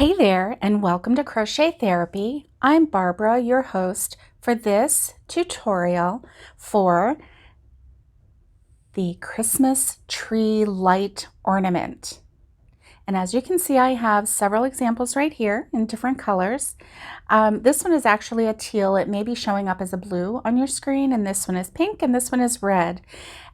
Hey there, and welcome to Crochet Therapy. I'm Barbara, your host for this tutorial for the Christmas tree light ornament. And as you can see, I have several examples right here in different colors. This one is actually a teal. It may be showing up as a blue on your screen, and this one is pink, and this one is red.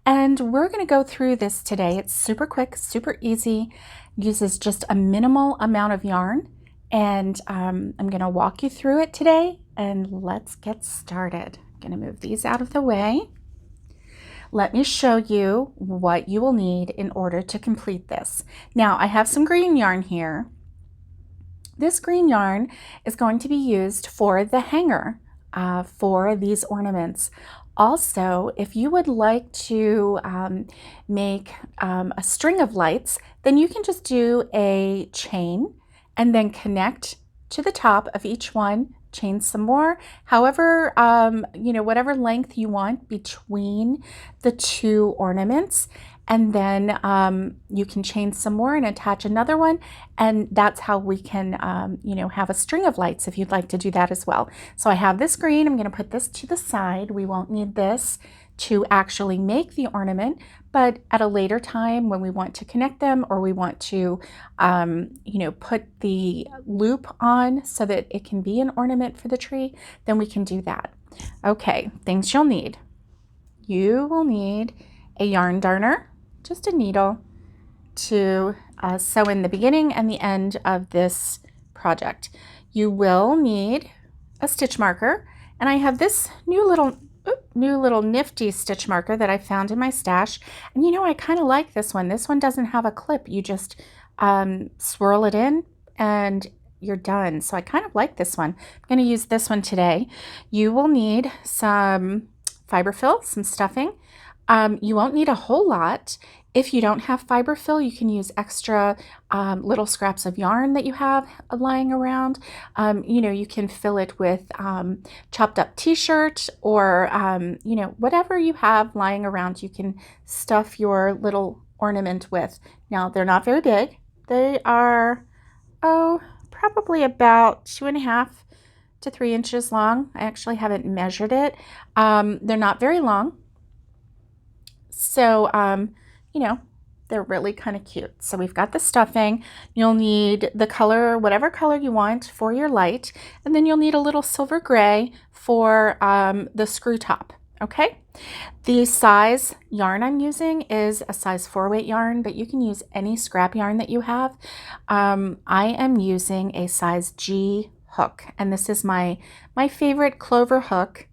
And we're going to go through this today. It's super quick, super easy, uses just a minimal amount of yarn. And I'm going to walk you through it today, and let's get started. I'm going to move these out of the way. Let me show you what you will need in order to complete this. Now, I have some green yarn here. This green yarn is going to be used for the hanger for these ornaments. Also, if you would like to make a string of lights, then you can just do a chain and then connect to the top of each one, chain some more, however, whatever length you want between the two ornaments. And then you can chain some more and attach another one. And that's how we can, have a string of lights if you'd like to do that as well. So I have this green. I'm going to put this to the side. We won't need this to actually make the ornament, but at a later time when we want to connect them or we want to, put the loop on so that it can be an ornament for the tree, then we can do that. Okay, things you'll need. You will need a yarn darner, just a needle to sew in the beginning and the end of this project. You will need a stitch marker, and I have this new little nifty stitch marker that I found in my stash. And I kind of like this one. This one doesn't have a clip. You just swirl it in and you're done. So I kind of like this one. I'm going to use this one today. You will need some fiberfill, some stuffing. You won't need a whole lot. If you don't have fiberfill, you can use extra little scraps of yarn that you have lying around. You can fill it with chopped up t-shirt or, whatever you have lying around, you can stuff your little ornament with. Now, they're not very big. They are, probably about 2.5 to 3 inches long. I actually haven't measured it. They're not very long. So, they're really kind of cute. So we've got the stuffing. You'll need the color, whatever color you want for your light. And then you'll need a little silver gray for the screw top. Okay. The size yarn I'm using is a size 4-weight yarn, but you can use any scrap yarn that you have. I am using a size G hook, and this is my favorite clover hook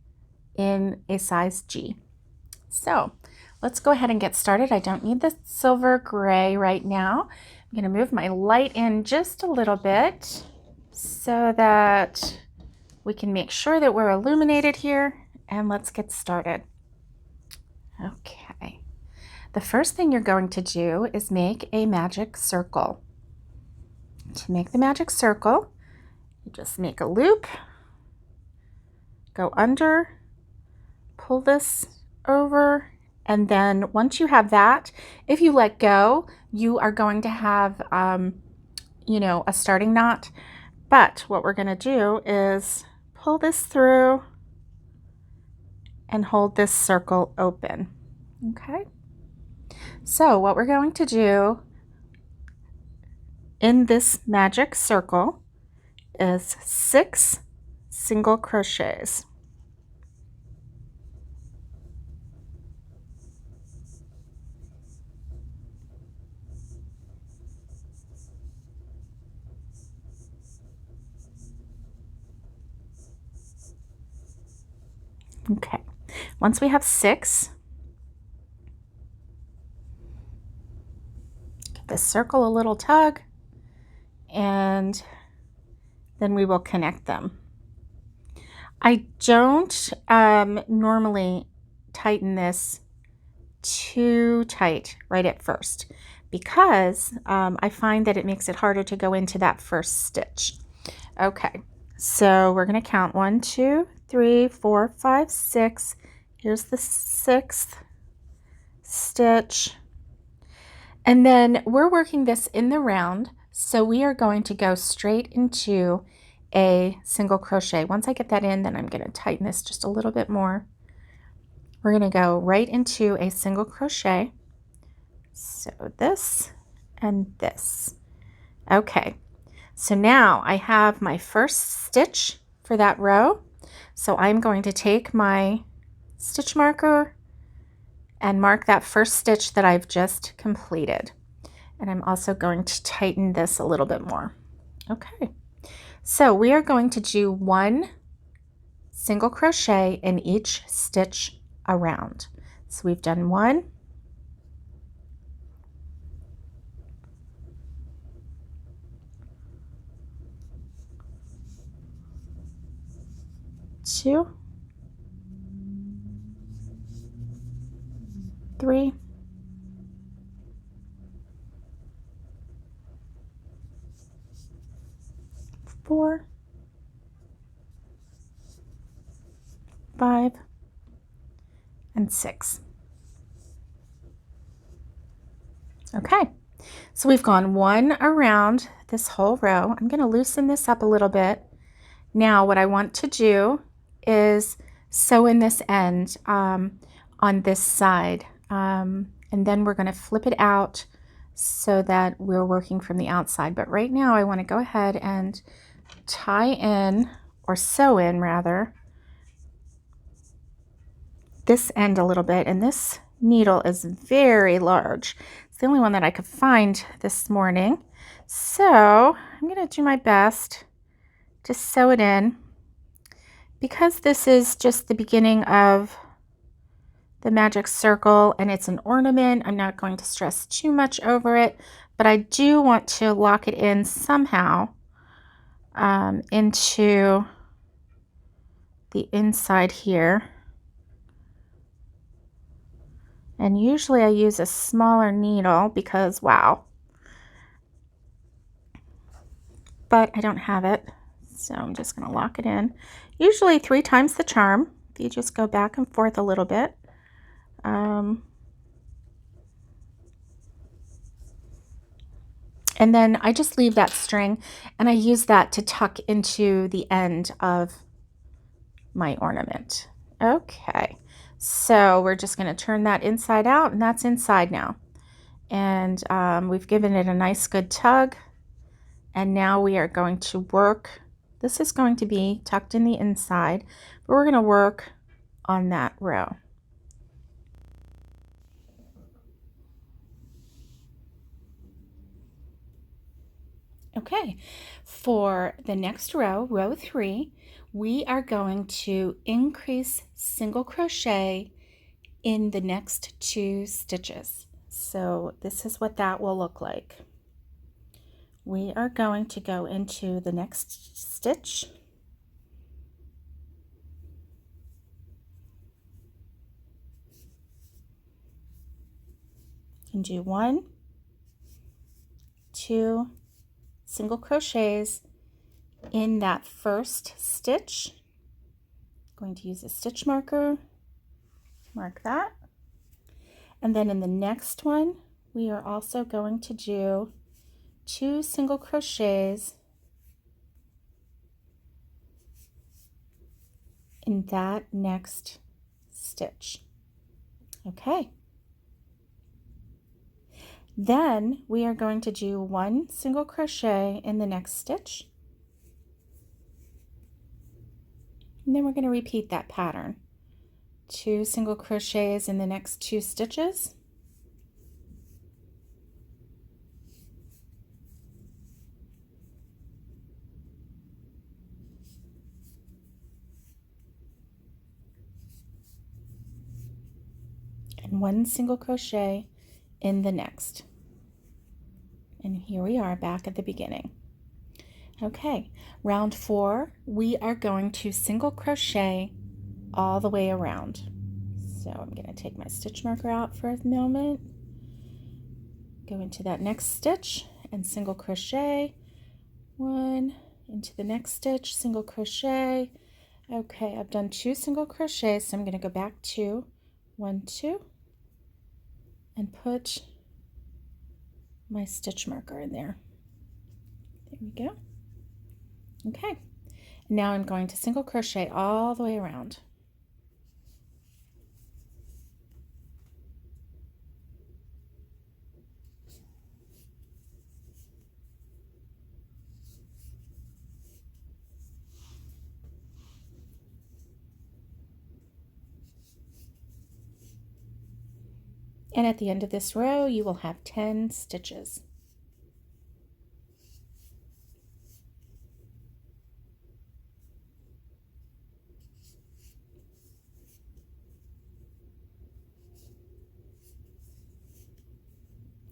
in a size G. So let's go ahead and get started. I don't need the silver gray right now. I'm going to move my light in just a little bit so that we can make sure that we're illuminated here, and let's get started. Okay. The first thing you're going to do is make a magic circle. To make the magic circle, you just make a loop, go under, pull this over, and then once you have that, if you let go, you are going to have, a starting knot. But what we're going to do is pull this through and hold this circle open. Okay. So what we're going to do in this magic circle is 6 single crochets. Okay, once we have 6, give this circle a little tug, and then we will connect them. I don't normally tighten this too tight right at first because I find that it makes it harder to go into that first stitch. Okay, so we're going to count 1, 2, 3, 4, 5, 6. Here's the 6th stitch. And then we're working this in the round. So we are going to go straight into a single crochet. Once I get that in, then I'm going to tighten this just a little bit more. We're going to go right into a single crochet. So this and this. Okay, so now I have my first stitch for that row. So I'm going to take my stitch marker and mark that first stitch that I've just completed. And I'm also going to tighten this a little bit more. Okay, so we are going to do one single crochet in each stitch around. So we've done one, two, three, four, 5, and 6. Okay, so we've gone one around this whole row. I'm going to loosen this up a little bit. Now what I want to do is sew in this end on this side, and then we're going to flip it out so that we're working from the outside. But right now I want to go ahead and tie in, or sew in rather, this end a little bit, and this needle is very large. It's the only one that I could find this morning. So I'm going to do my best to sew it in. Because this is just the beginning of the magic circle and it's an ornament, I'm not going to stress too much over it, but I do want to lock it in somehow into the inside here. And usually I use a smaller needle because, wow, but I don't have it. So I'm just going to lock it in. Usually 3 times the charm. If you just go back and forth a little bit. And then I just leave that string and I use that to tuck into the end of my ornament. Okay, so we're just going to turn that inside out, and that's inside now. And we've given it a nice good tug. And now we are going to work. This is going to be tucked in the inside, but we're going to work on that row. Okay, for the next row, row 3, we are going to increase single crochet in the next 2 stitches. So this is what that will look like. We are going to go into the next stitch and do 1, 2 single crochets in that first stitch. I'm going to use a stitch marker, mark that. And then in the next one, we are also going to do 2 single crochets in that next stitch. Okay. Then we are going to do 1 single crochet in the next stitch. And then we're going to repeat that pattern. 2 single crochets in the next 2 stitches. And 1 single crochet in the next. And here we are back at the beginning. Okay, round 4, we are going to single crochet all the way around. So I'm going to take my stitch marker out for a moment, go into that next stitch and single crochet, 1 into the next stitch, single crochet. Okay, I've done 2 single crochets, so I'm going to go back to 1, 2, and put my stitch marker in there. There we go. Okay, now I'm going to single crochet all the way around. And at the end of this row, you will have 10 stitches.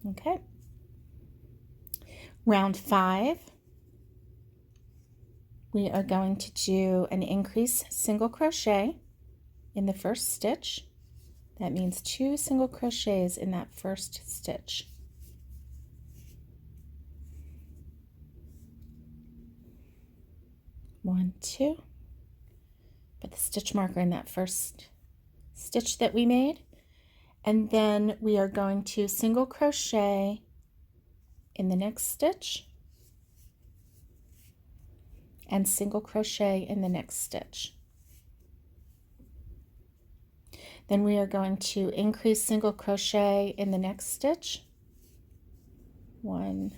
Okay. Round 5, we are going to do an increase single crochet in the first stitch. That means 2 single crochets in that first stitch. One, two. Put the stitch marker in that first stitch that we made. And then we are going to single crochet in the next stitch and single crochet in the next stitch. Then we are going to increase single crochet in the next stitch. 1,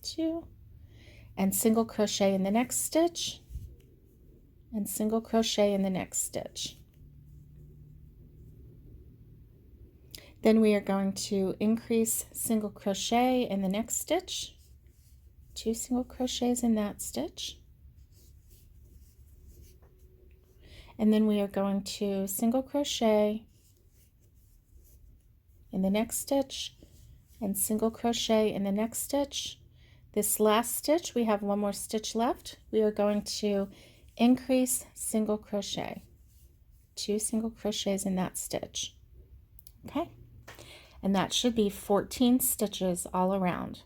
2, and single crochet in the next stitch and single crochet in the next stitch. Then we are going to increase single crochet in the next stitch, 2 single crochets in that stitch, and then we are going to single crochet in the next stitch and single crochet in the next stitch. This last stitch, we have one more stitch left. We are going to increase single crochet, 2 single crochets in that stitch. Okay, and that should be 14 stitches all around.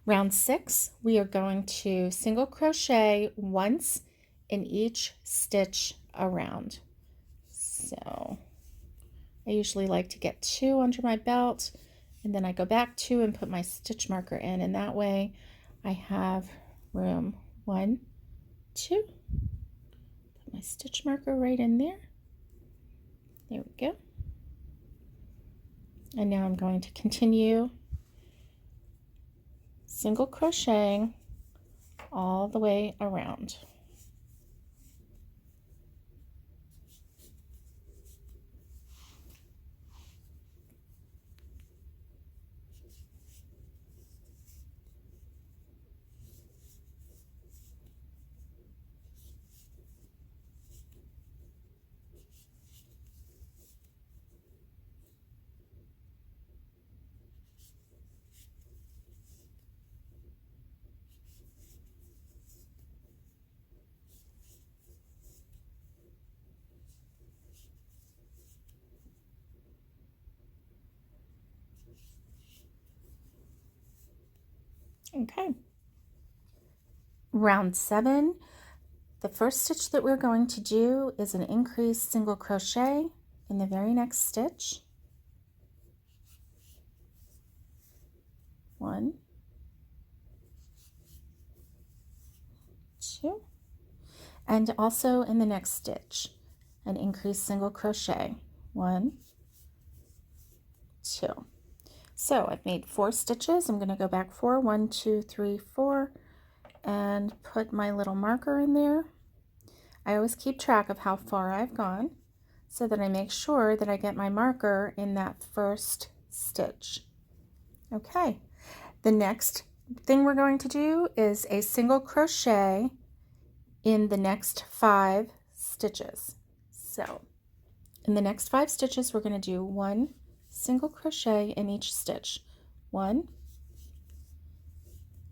Round 6, we are going to single crochet once in each stitch around. So I usually like to get 2 under my belt, and then I go back 2 and put my stitch marker in, and that way I have room. 1, 2, put my stitch marker right in there. There we go. And now I'm going to continue single crocheting all the way around. Okay. Round 7, the first stitch that we're going to do is an increased single crochet in the very next stitch. 1, 2, and also in the next stitch, an increased single crochet. 1, 2. So I've made 4 stitches. I'm going to go back 4, 1, 2, 3, 4, and put my little marker in there. I always keep track of how far I've gone so that I make sure that I get my marker in that first stitch. Okay, the next thing we're going to do is a single crochet in the next 5 stitches. So in the next 5 stitches, we're going to do 1 single crochet in each stitch. 1,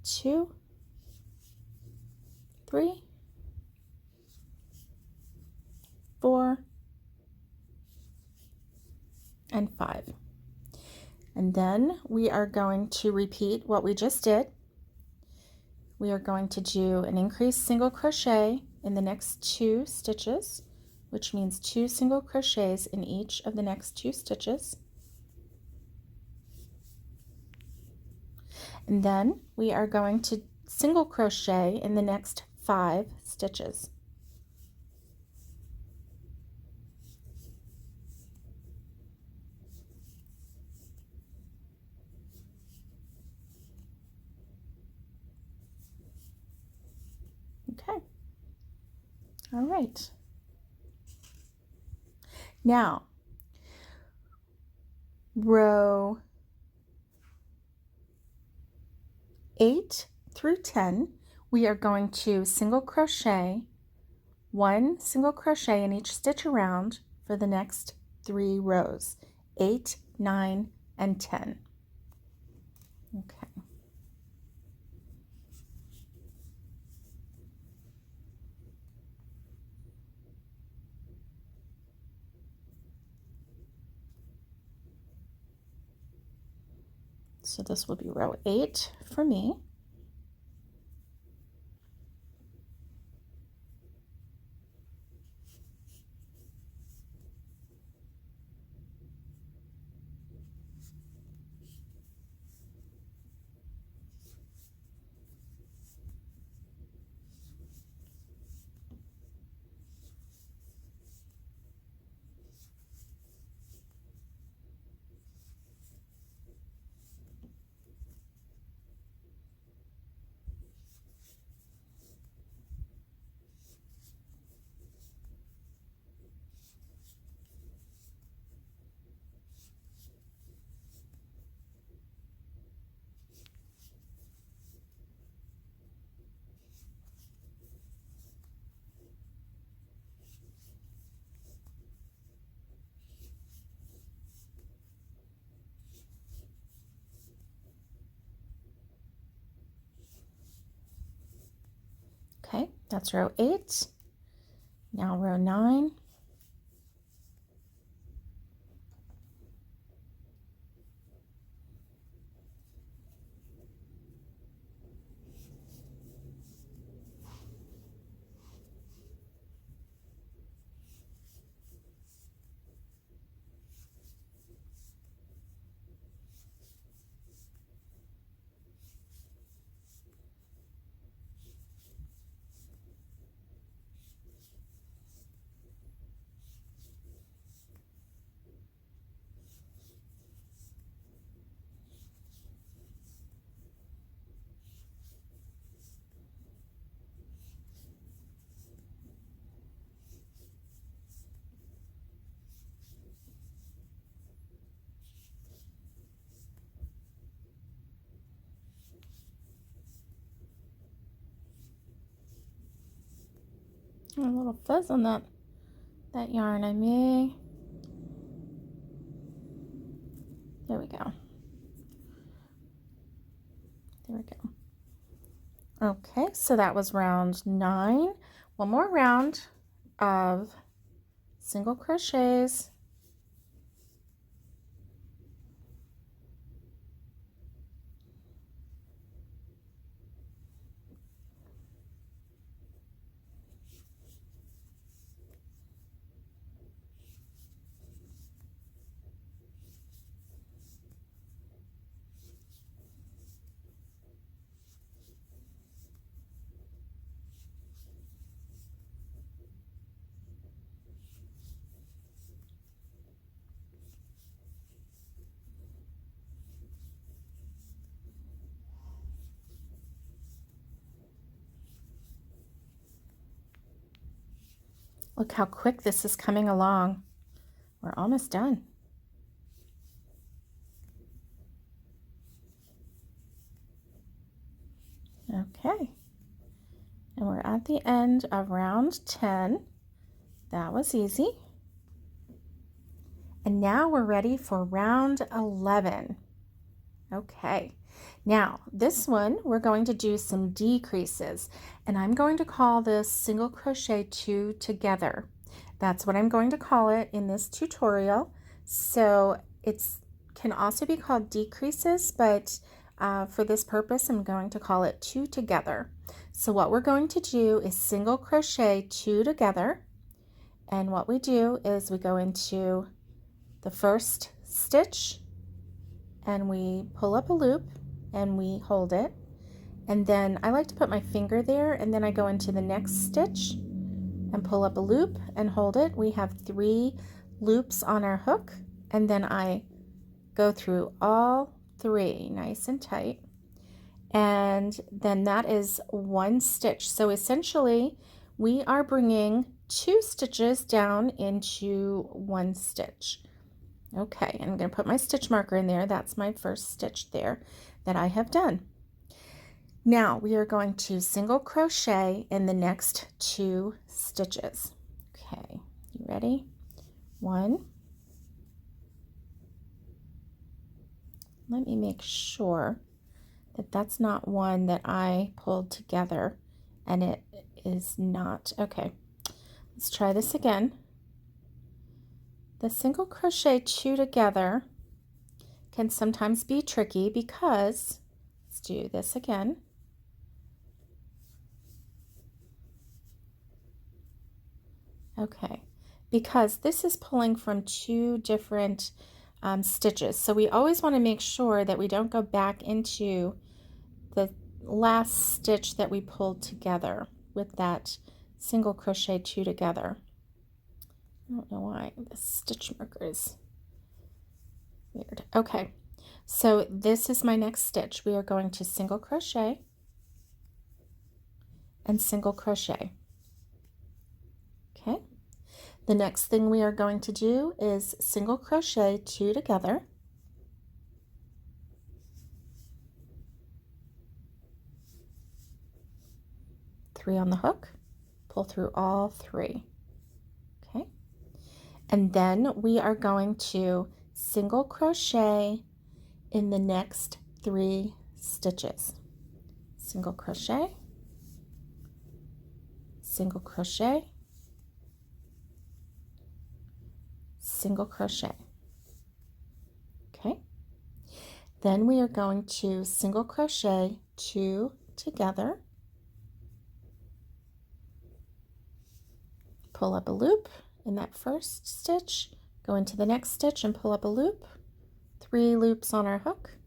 2, 3, 4, and 5. And then we are going to repeat what we just did. We are going to do an increased single crochet in the next 2 stitches, which means 2 single crochets in each of the next 2 stitches. And then we are going to single crochet in the next 5 stitches. Okay. All right. Now, row 8 through 10, we are going to single crochet, 1 single crochet in each stitch around for the next 3 rows, 8, 9, and 10. Okay. So this will be row 8 for me. Okay, that's row 8. Now row 9. A little fuzz on that yarn. There we go. There we go. Okay, so that was round 9. One more round of single crochets. Look how quick this is coming along. We're almost done. Okay, and we're at the end of round 10. That was easy. And now we're ready for round 11. Okay, now this one we're going to do some decreases, and I'm going to call this single crochet 2 together. That's what I'm going to call it in this tutorial. So it can also be called decreases, but for this purpose I'm going to call it 2 together. So what we're going to do is single crochet 2 together, and what we do is we go into the first stitch and we pull up a loop, and we hold it, and then I like to put my finger there, and then I go into the next stitch and pull up a loop and hold it. We have 3 loops on our hook, and then I go through all 3 nice and tight, and then that is 1 stitch. So essentially we are bringing 2 stitches down into 1 stitch. Okay, and I'm going to put my stitch marker in there. That's my first stitch there that I have done. Now we are going to single crochet in the next 2 stitches. Okay, you ready? 1. Let me make sure that that's not one that I pulled together, and it is not. Okay, let's try this again. The single crochet 2 together can sometimes be tricky because, let's do this again. Okay, because this is pulling from 2 different stitches, so we always want to make sure that we don't go back into the last stitch that we pulled together with that single crochet 2 together. I don't know why the stitch marker is weird. Okay, so this is my next stitch. We are going to single crochet and single crochet. Okay, the next thing we are going to do is single crochet 2 together, three on the hook, pull through all 3. Okay, and then we are going to single crochet in the next 3 stitches. Single crochet, single crochet, single crochet. Okay, then we are going to single crochet 2 together, pull up a loop in that first stitch, go into the next stitch and pull up a loop, 3 loops on our hook,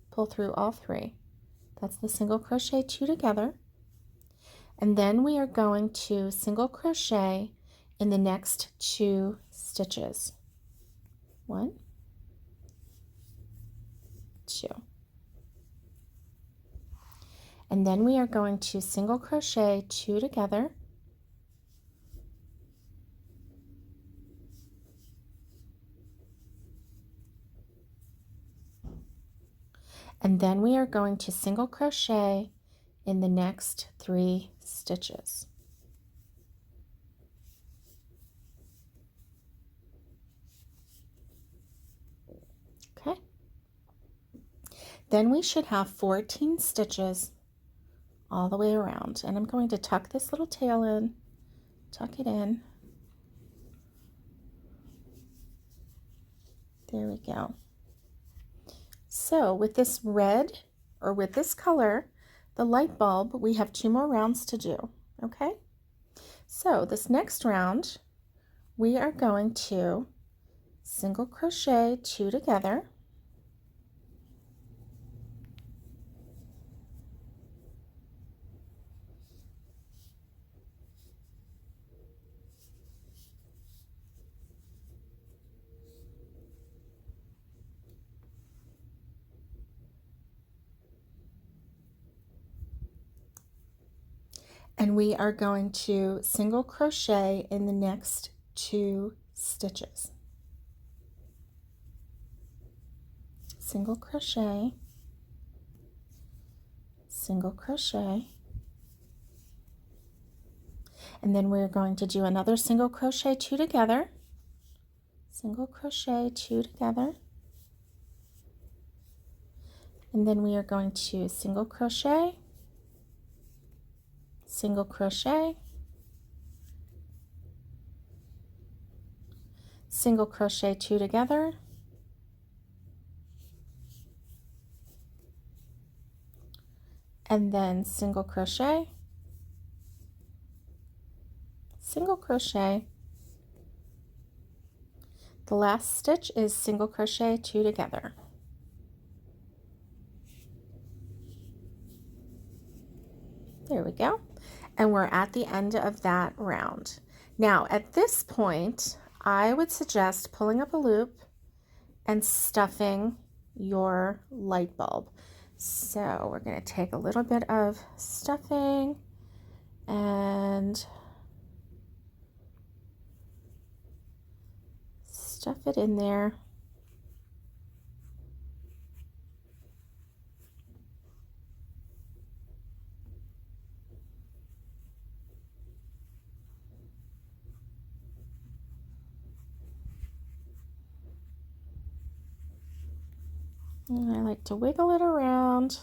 pull through all 3. That's the single crochet 2 together, and then we are going to single crochet in the next 2 stitches. 1, 2, and then we are going to single crochet 2 together, and then we are going to single crochet in the next 3 stitches. Okay, then we should have 14 stitches all the way around, and I'm going to tuck this little tail in, tuck it in. There we go. So with this red, or with this color, the light bulb, we have 2 more rounds to do. Okay, so this next round we are going to single crochet 2 together, and we are going to single crochet in the next 2 stitches. Single crochet, single crochet, and then we're going to do another single crochet 2 together, single crochet 2 together, and then we are going to single crochet, single crochet, single crochet 2 together, and then single crochet, single crochet. The last stitch is single crochet 2 together. There we go. And we're at the end of that round. Now, at this point, I would suggest pulling up a loop and stuffing your light bulb. So we're going to take a little bit of stuffing and stuff it in there. And I like to wiggle it around.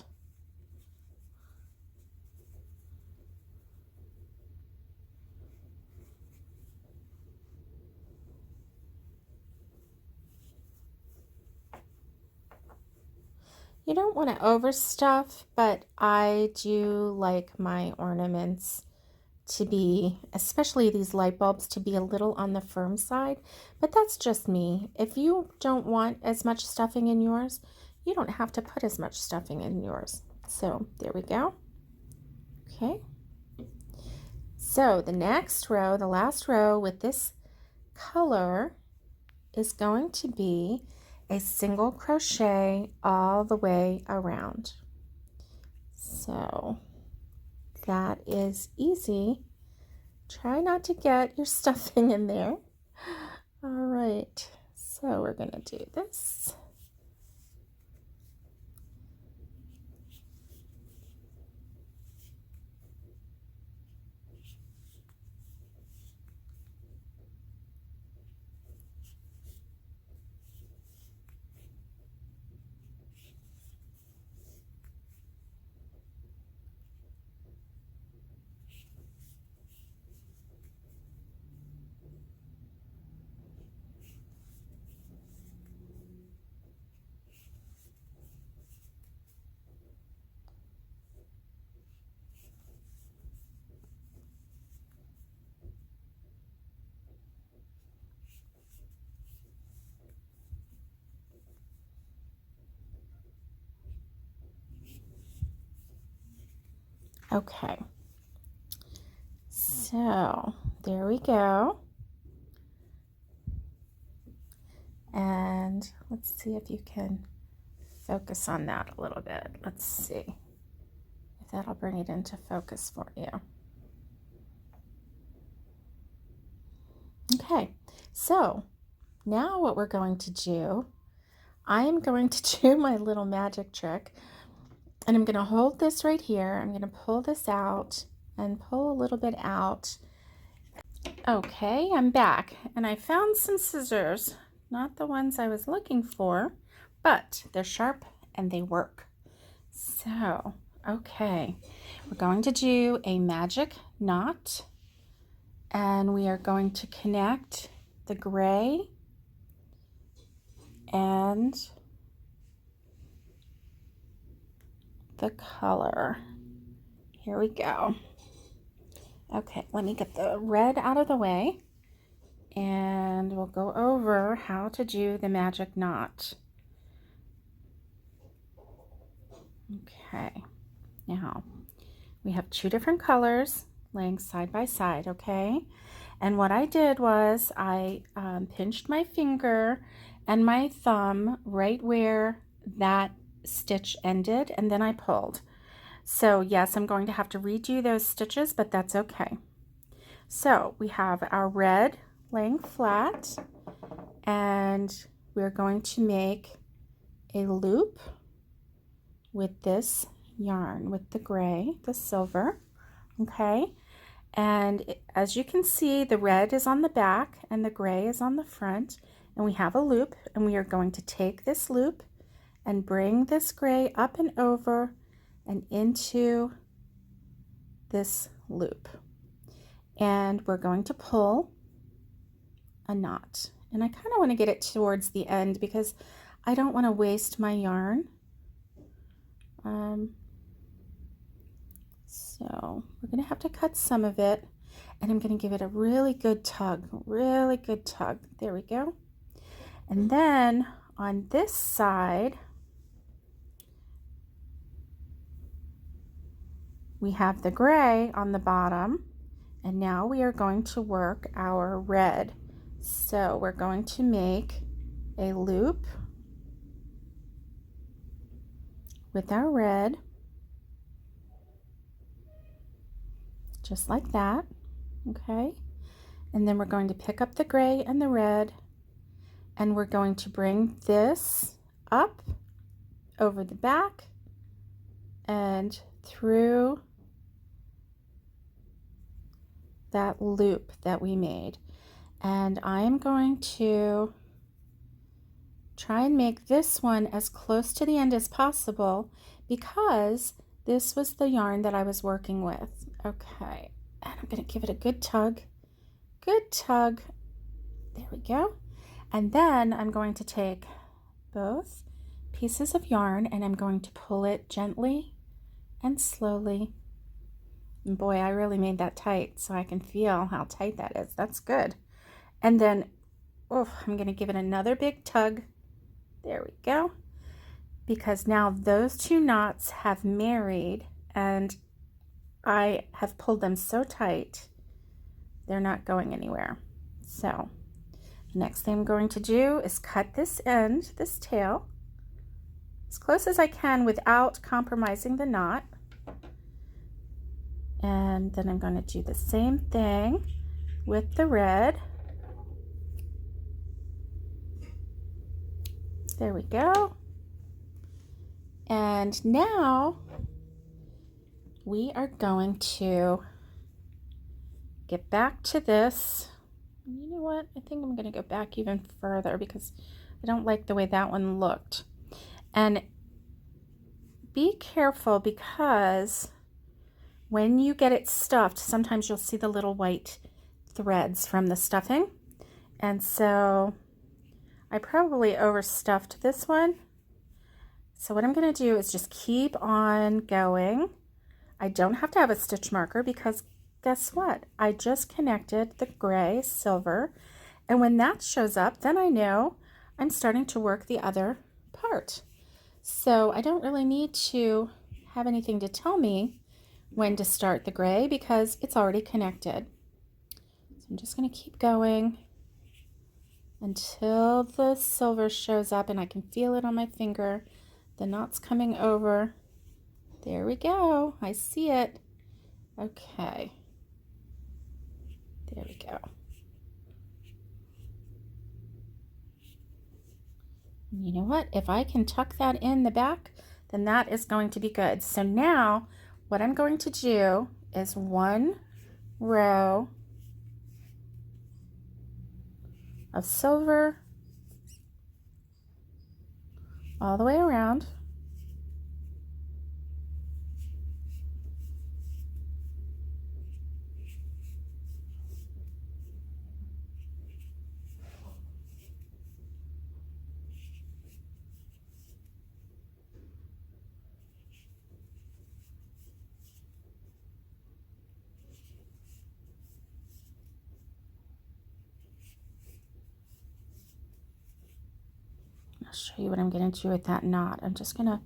You don't want to overstuff, but I do like my ornaments to be, especially these light bulbs, to be a little on the firm side, but that's just me. If you don't want as much stuffing in yours, you don't have to put as much stuffing in yours. So there we go. Okay. So the next row, the last row with this color is going to be a single crochet all the way around. So that is easy. Try not to get your stuffing in there. All right, so we're going to do this. Okay, so there we go. And let's see if you can focus on that a little bit. Let's see if that'll bring it into focus for you. Okay, so now what we're going to do, I am going to do my little magic trick, and I'm going to hold this right here. I'm going to pull this out and pull a little bit out. Okay, I'm back, and I found some scissors, not the ones I was looking for, but they're sharp and they work. So, okay, we're going to do a magic knot, and we are going to connect the gray and the color. Here we go. Okay, let me get the red out of the way, and we'll go over how to do the magic knot. Okay, now we have two different colors laying side by side, okay? And what I did was I pinched my finger and my thumb right where that stitch ended, and then I pulled. So yes, I'm going to have to redo those stitches, but that's okay. So we have our red laying flat, and we're going to make a loop with this yarn, with the gray, the silver, okay? And as you can see, the red is on the back and the gray is on the front, and we have a loop, and we are going to take this loop and bring this gray up and over and into this loop. And we're going to pull a knot. And I kind of want to get it towards the end because I don't want to waste my yarn. So we're going to have to cut some of it, and I'm going to give it a really good tug, really good tug. There we go. And then on this side, we have the gray on the bottom, and now we are going to work our red. So we're going to make a loop with our red, just like that, okay? And then we're going to pick up the gray and the red, and we're going to bring this up over the back and through that loop that we made. And I'm going to try and make this one as close to the end as possible because this was the yarn that I was working with. Okay, and I'm going to give it a good tug. Good tug. There we go. And then I'm going to take both pieces of yarn and I'm going to pull it gently and slowly. And boy, I really made that tight, so I can feel how tight that is. That's good. And then, oh, I'm going to give it another big tug. There we go. Because now those two knots have married and I have pulled them so tight, they're not going anywhere. So the next thing I'm going to do is cut this end, this tail, as close as I can without compromising the knot. And then I'm going to do the same thing with the red. There we go. And now we are going to get back to this. You know what? I think I'm going to go back even further because I don't like the way that one looked. And be careful because when you get it stuffed, sometimes you'll see the little white threads from the stuffing. And so I probably overstuffed this one. So what I'm going to do is just keep on going. I don't have to have a stitch marker because guess what? I just connected the gray silver, and when that shows up, then I know I'm starting to work the other part. So I don't really need to have anything to tell me when to start the gray because it's already connected. So I'm just going to keep going until the silver shows up and I can feel it on my finger. The knot's coming over. There we go. I see it. Okay. There we go. You know what? If I can tuck that in the back, then that is going to be good. So now what I'm going to do is one row of silver all the way around. I'll show you what I'm going to do with that knot. I'm just going to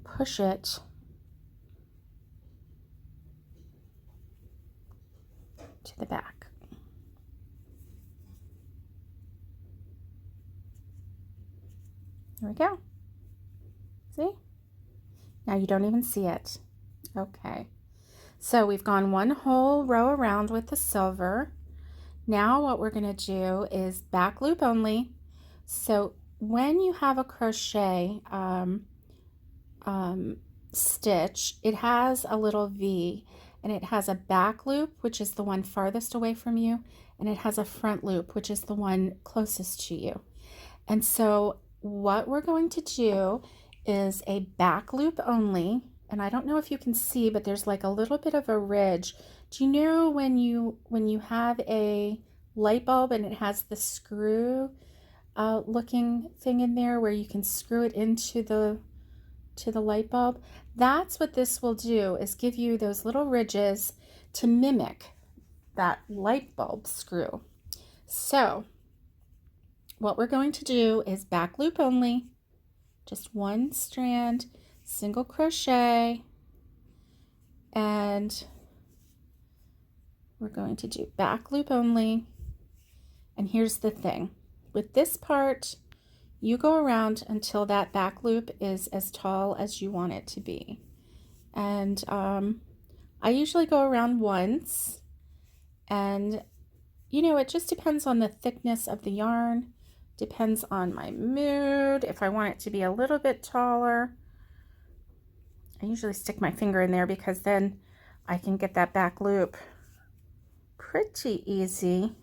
push it to the back. There we go. See? Now you don't even see it. Okay. So we've gone one whole row around with the silver. Now what we're going to do is back loop only. So when you have a crochet stitch, it has a little V and it has a back loop, which is the one farthest away from you, and it has a front loop, which is the one closest to you. And so what we're going to do is a back loop only, and I don't know if you can see, but there's like a little bit of a ridge. Do you know when you have a light bulb and it has the screw looking thing in there where you can screw it into the light bulb? That's what this will do, is give you those little ridges to mimic that light bulb screw. So what we're going to do is back loop only, just one strand, single crochet, And we're going to do back loop only. And here's the thing, with this part, you go around until that back loop is as tall as you want it to be. And I usually go around once, and you know, it just depends on the thickness of the yarn, depends on my mood. If I want it to be a little bit taller, I usually stick my finger in there because then I can get that back loop pretty easy.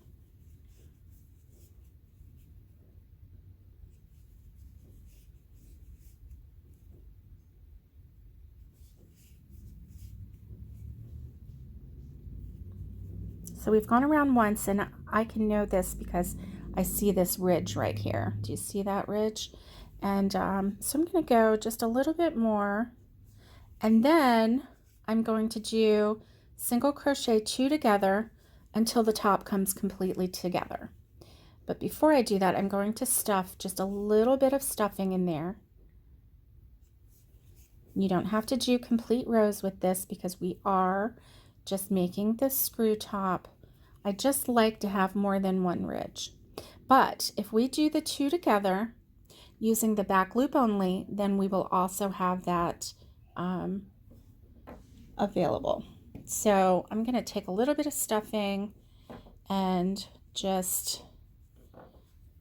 So we've gone around once, and I can know this because I see this ridge right here. Do you see that ridge? And so I'm going to go just a little bit more, and then I'm going to do single crochet 2 together until the top comes completely together. But before I do that, I'm going to stuff just a little bit of stuffing in there. You don't have to do complete rows with this because we are just making this screw top. I just like to have more than one ridge. But if we do the 2 together using the back loop only, then we will also have that available. So I'm going to take a little bit of stuffing and just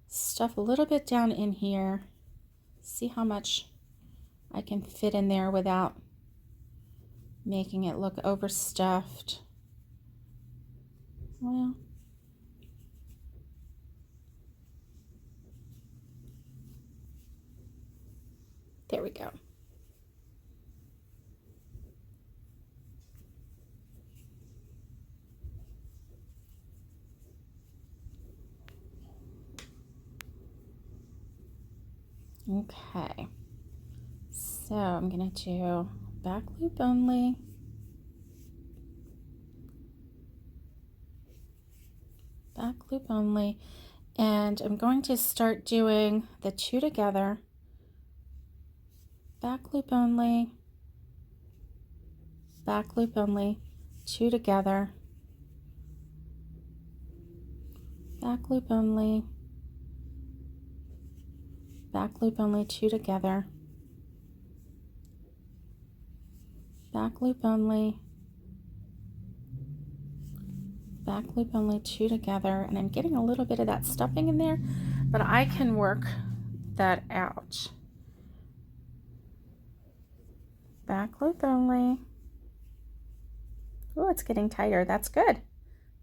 stuff a little bit down in here. See how much I can fit in there without making it look overstuffed. Well, there we go. Okay, so I'm going to do back loop only, back loop only, and I'm going to start doing the 2 together, back loop only, back loop only, 2 together, back loop only, back loop only, 2 together, back loop only, back loop only, 2 together. And I'm getting a little bit of that stuffing in there, but I can work that out. Back loop only. Oh, it's getting tighter. That's good.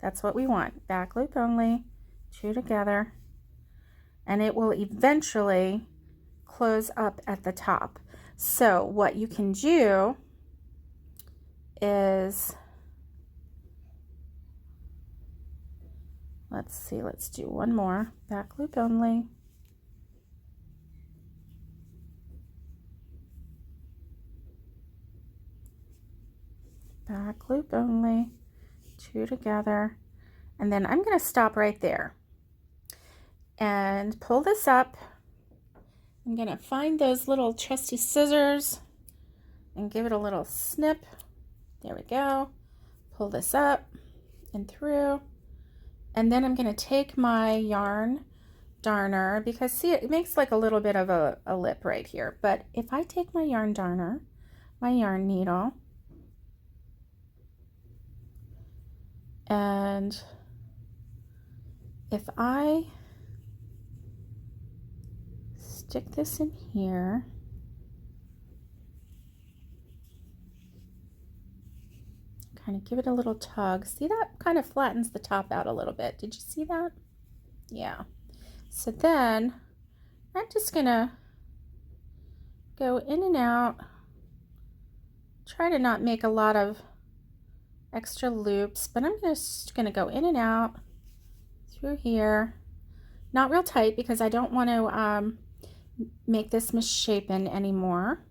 That's what we want. Back loop only, 2 together, and it will eventually close up at the top. So what you can do is, let's see, let's do one more. Back loop only, back loop only, 2 together, and then I'm going to stop right there and pull this up. I'm going to find those little trusty scissors and give it a little snip. There we go. Pull this up and through, and then I'm going to take my yarn darner, because see, it makes like a little bit of a lip right here, but if I take my yarn darner, my yarn needle, and if I stick this in here, kind of give it a little tug. See, that kind of flattens the top out a little bit. Did you see that? Yeah. So then I'm just gonna go in and out, try to not make a lot of extra loops, but I'm just gonna go in and out through here, not real tight because I don't want to make this misshapen anymore.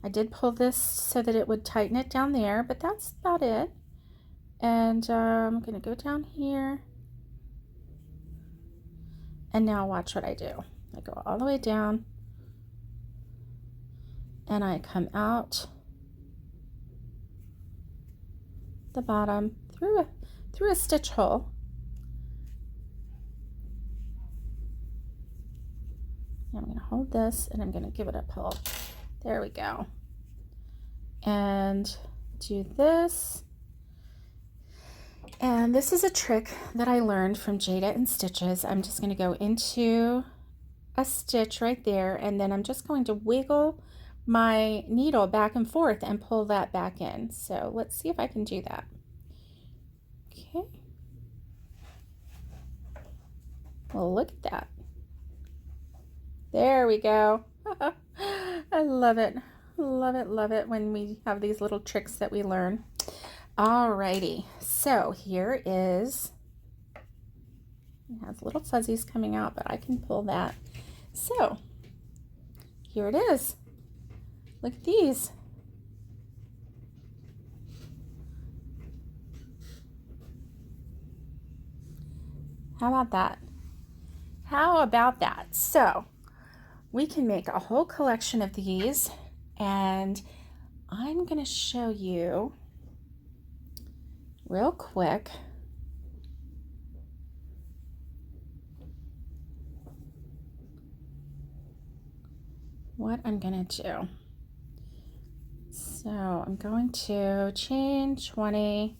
I did pull this so that it would tighten it down there, but that's about it. And I'm gonna go down here, and now watch what I do. I go all the way down and I come out the bottom through a stitch hole. I'm going to hold this and I'm going to give it a pull. There we go. And do this. And this is a trick that I learned from Jada and Stitches. I'm just going to go into a stitch right there, and then I'm just going to wiggle my needle back and forth and pull that back in. So let's see if I can do that. Okay. Well, look at that. There we go. I love it. Love it, love it when we have these little tricks that we learn. Alrighty, so here is, it has little fuzzies coming out, but I can pull that. So here it is. Look at these. How about that? How about that? So we can make a whole collection of these, and I'm going to show you real quick what I'm going to do. So I'm going to chain 20,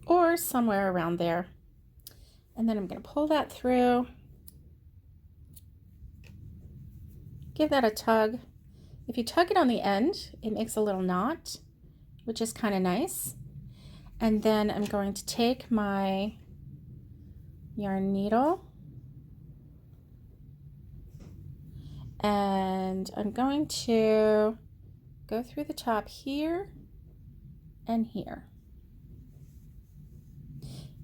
or somewhere around there. And then I'm going to pull that through, give that a tug. If you tug it on the end, it makes a little knot, which is kind of nice. And then I'm going to take my yarn needle and I'm going to go through the top here and here.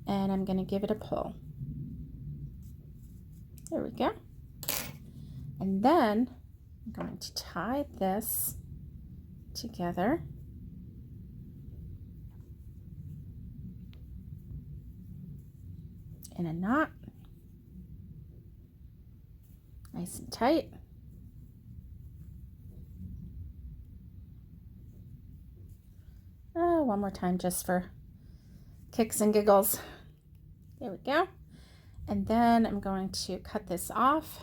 And I'm going to give it a pull. There we go. And then I'm going to tie this together. In a knot. Nice and tight. One more time just for kicks and giggles. There we go. And then I'm going to cut this off.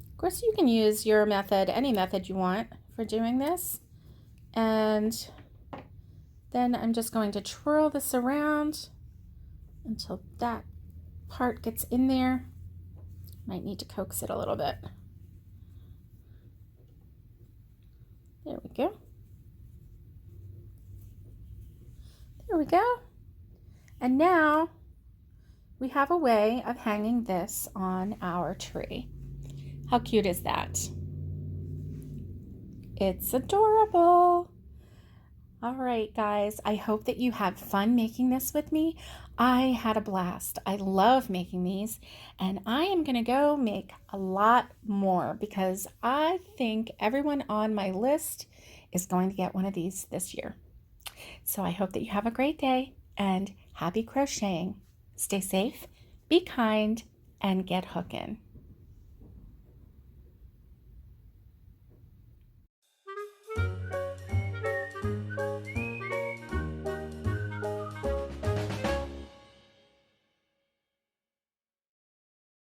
Of course, you can use your method, any method you want for doing this. And then I'm just going to twirl this around until that part gets in there. Might need to coax it a little bit. There we go. There we go. And now we have a way of hanging this on our tree. How cute is that? It's adorable. All right, guys, I hope that you had fun making this with me. I had a blast. I love making these, and I am going to go make a lot more because I think everyone on my list is going to get one of these this year. So I hope that you have a great day and happy crocheting. Stay safe, be kind, and get hooking.